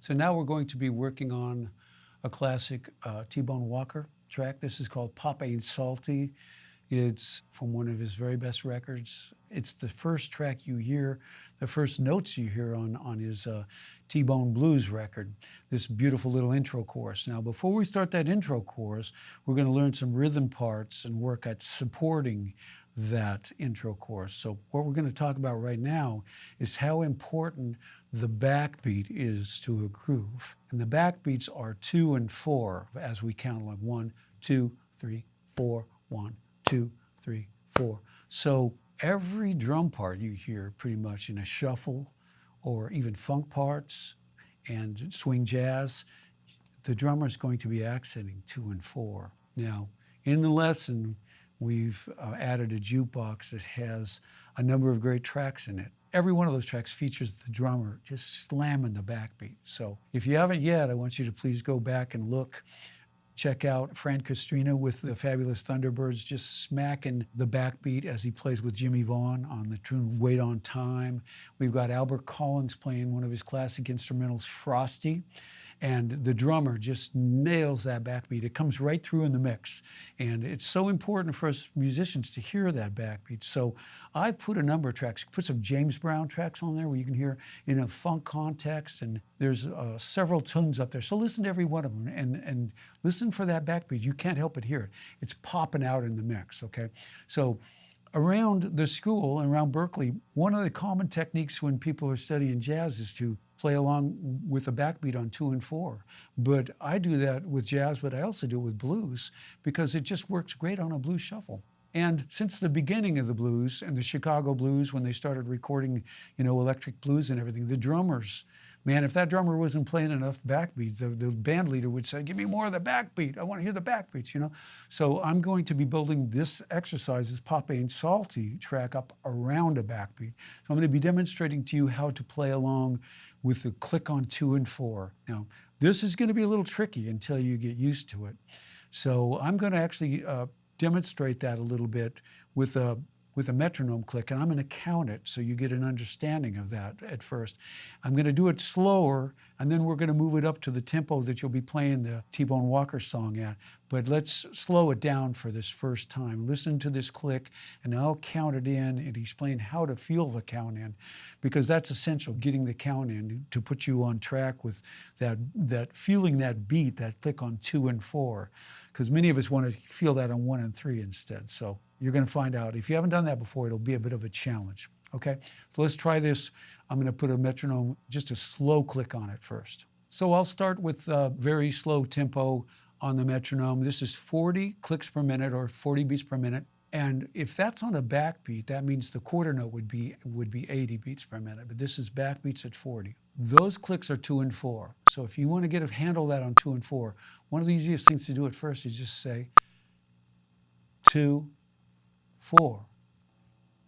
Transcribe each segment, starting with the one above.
So now we're going to be working on a classic T-Bone Walker track. This is called Pop Ain't Salty. It's from one of his very best records. It's the first track you hear, the first notes you hear on his T-Bone Blues record, this beautiful little intro chorus. Now, before we start that intro chorus, we're going to learn some rhythm parts and work at supporting that intro chorus. So what we're going to talk about right now is how important the backbeat is to a groove. And the backbeats are 2 and 4 as we count, like 1, 2, 3, 4, 1, 2, 3, 4. So every drum part you hear pretty much in a shuffle or even funk parts and swing jazz, the drummer is going to be accenting 2 and 4. Now, in the lesson, we've added a jukebox that has a number of great tracks in it. Every one of those tracks features the drummer just slamming the backbeat. So if you haven't yet, I want you to please go back and look. Check out Fran Castrino with the Fabulous Thunderbirds just smacking the backbeat as he plays with Jimmy Vaughn on the tune Wait on Time. We've got Albert Collins playing one of his classic instrumentals, Frosty, and the drummer just nails that backbeat. It comes right through in the mix, and it's so important for us musicians to hear that backbeat. So I've put a number of tracks, put some James Brown tracks on there where you can hear in a funk context, and there's several tunes up there. So listen to every one of them and listen for that backbeat. You can't help but hear it. It's popping out in the mix, okay? So around the school and around Berklee, one of the common techniques when people are studying jazz is to play along with a backbeat on 2 and 4. But I do that with jazz, but I also do it with blues because it just works great on a blues shuffle. And since the beginning of the blues and the Chicago blues, when they started recording, electric blues and everything, the drummers, man, if that drummer wasn't playing enough backbeats, the band leader would say, give me more of the backbeat. I want to hear the backbeats, So I'm going to be building this exercise, this Pop Ain't Salty track up around a backbeat. So I'm going to be demonstrating to you how to play along with the click on 2 and 4. Now, this is going to be a little tricky until you get used to it. So I'm going to actually demonstrate that a little bit with a metronome click, and I'm going to count it so you get an understanding of that at first. I'm going to do it slower, and then we're going to move it up to the tempo that you'll be playing the T-Bone Walker song at. But let's slow it down for this first time. Listen to this click, and I'll count it in and explain how to feel the count in, because that's essential, getting the count in to put you on track with that feeling, that beat, that click on 2 and 4, because many of us want to feel that on 1 and 3 instead. So you're going to find out. If you haven't done that before, it'll be a bit of a challenge, okay? So let's try this. I'm going to put a metronome, just a slow click on it first. So I'll start with a very slow tempo on the metronome. This is 40 clicks per minute or 40 beats per minute. And if that's on a backbeat, that means the quarter note would be 80 beats per minute, but this is backbeats at 40. Those clicks are 2 and 4. So if you want to get a handle that on 2 and 4, one of the easiest things to do at first is just say 2, 4,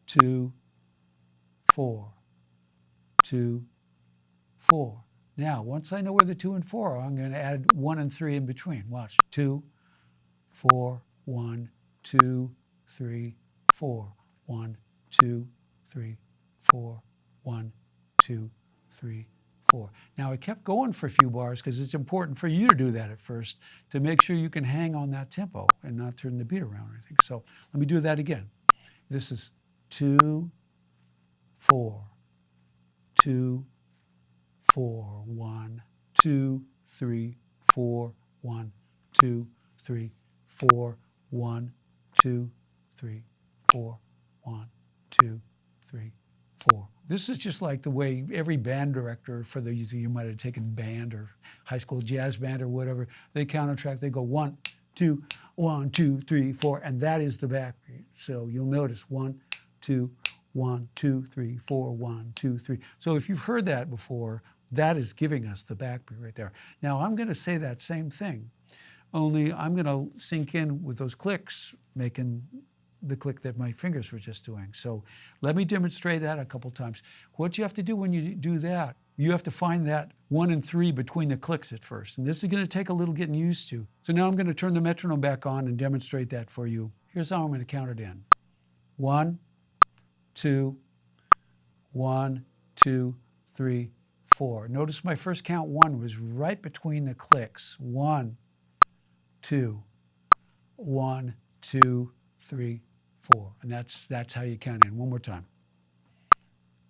2, 4, 2, 4. Now, once I know where the 2 and 4 are, I'm going to add 1 and 3 in between. Watch. 2, 4, 1, 2, 3, 4, 1, 2, 3, 4, 1, 2, 3, 4. Now, I kept going for a few bars because it's important for you to do that at first to make sure you can hang on that tempo and not turn the beat around or anything. So let me do that again. This is 2, 4, 2, 4, 1, 2, 3, 4, 1, 2, 3, 4, 1, 2, 3, 4, 1, 2, 3, 4. This is just like the way every band director, for those of you might have taken band or high school jazz band or whatever, they count a track, they go 1, 2, 1, 2, 3, 4, and that is the backbeat. So you'll notice 1, 2, 1, 2, 3, 4, 1, 2, 3. So if you've heard that before, that is giving us the backbeat right there. Now I'm going to say that same thing, only I'm going to sync in with those clicks, making the click that my fingers were just doing. So let me demonstrate that a couple times. What you have to do when you do that, you have to find that 1 and 3 between the clicks at first. And this is going to take a little getting used to. So now I'm going to turn the metronome back on and demonstrate that for you. Here's how I'm going to count it in. 1, 2, 1, 2, 3, 4. Notice my first count 1 was right between the clicks. 1, 2, 1, 2, 3, 4. And that's how you count in. One more time.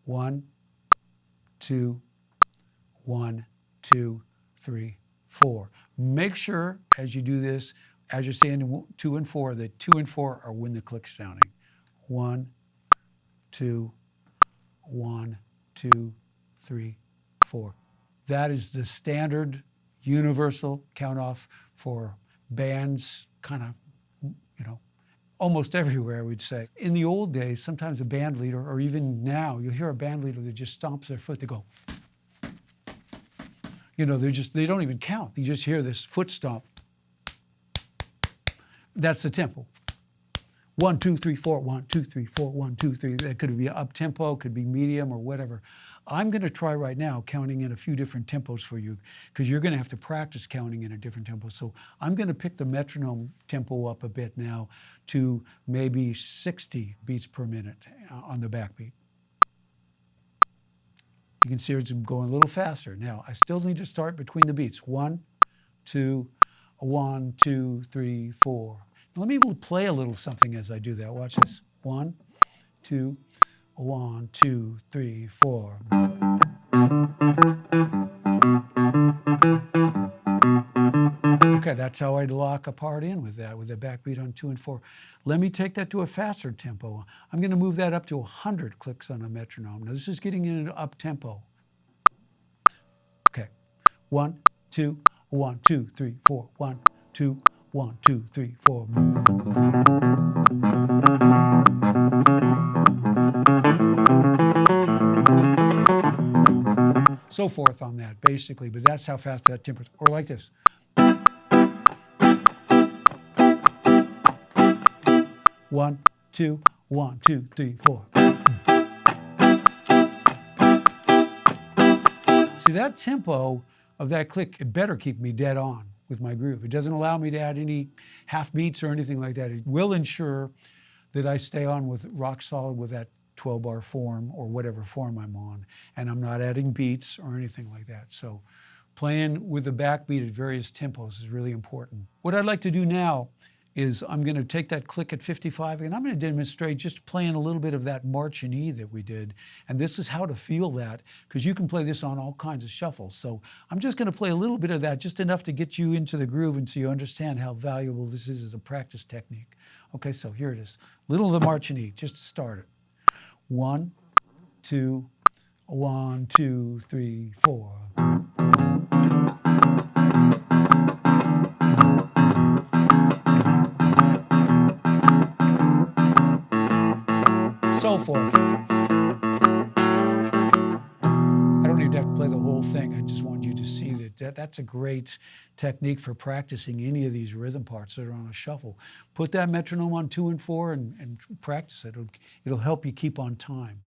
1, 2, 1, 2, 3, 4. Make sure as you do this, as you're saying 2 and 4, that 2 and 4 are when the click's sounding. 1, 2, 1, 2, 3, 4. That is the standard universal count off for bands, kind of, almost everywhere, I would say. In the old days, sometimes a band leader, or even now, you'll hear a band leader that just stomps their foot. They go, they don't even count. You just hear this foot stomp. That's the tempo. 1, 2, 3, 4, 1, 2, 3, 4, 1, 2, 3. That could be up tempo, could be medium or whatever. I'm going to try right now counting in a few different tempos for you, because you're going to have to practice counting in a different tempo. So I'm going to pick the metronome tempo up a bit now to maybe 60 beats per minute on the backbeat. You can see it's going a little faster. Now, I still need to start between the beats. 1, 2, 1, 2, 3, 4. Now, let me play a little something as I do that. Watch this. 1, 2, 1, 2, 3, 4. Okay, that's how I'd lock a part in with that, with a backbeat on 2 and 4. Let me take that to a faster tempo. I'm going to move that up to 100 clicks on a metronome. Now, this is getting in an up tempo. Okay, 1, 2, 1, 2, 3, 4. 1, 2, 1, 2, 3, 4. So forth on that, basically, but that's how fast that tempo. Or like this. 1, 2, 1, 2, 3, 4. See, that tempo of that click, it better keep me dead on with my groove. It doesn't allow me to add any half beats or anything like that. It will ensure that I stay on with rock solid with that 12-bar form or whatever form I'm on, and I'm not adding beats or anything like that. So playing with the backbeat at various tempos is really important. What I'd like to do now is I'm going to take that click at 55 and I'm going to demonstrate just playing a little bit of that March in E that we did. And this is how to feel that, because you can play this on all kinds of shuffles. So I'm just going to play a little bit of that, just enough to get you into the groove and so you understand how valuable this is as a practice technique. Okay, so here it is. Little of the March in E, just to start it. 1, 2, 1, 2, 3, 4. So forth. I don't even have to play the whole thing. I just want you to see that that's a great technique for practicing any of these rhythm parts that are on a shuffle. Put that metronome on 2 and 4 and practice it. It'll help you keep on time.